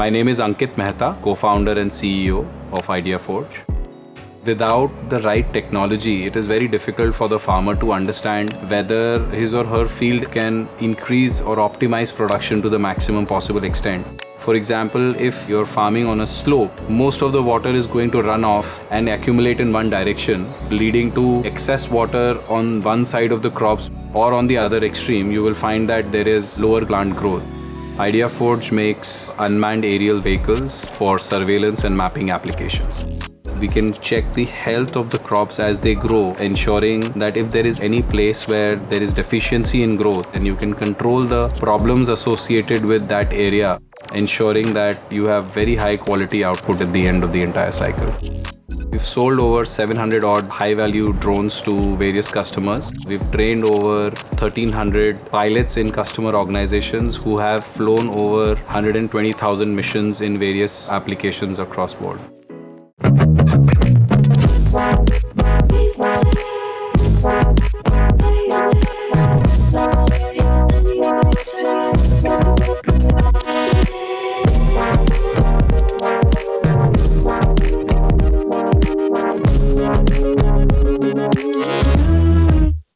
My name is Ankit Mehta, co-founder and CEO of ideaForge. Without the right technology, it is very difficult for the farmer to understand whether his or her field can increase or optimize production to the maximum possible extent. For example, if you're farming on a slope, most of the water is going to run off and accumulate in one direction, leading to excess water on one side of the crops, or on the other extreme, you will find that there is lower plant growth. ideaForge makes unmanned aerial vehicles for surveillance and mapping applications. We can check the health of the crops as they grow, ensuring that if there is any place where there is deficiency in growth, then you can control the problems associated with that area, ensuring that you have very high quality output at the end of the entire cycle. We've sold over 700 odd high-value drones to various customers. We've trained over 1,300 pilots in customer organizations who have flown over 120,000 missions in various applications across board.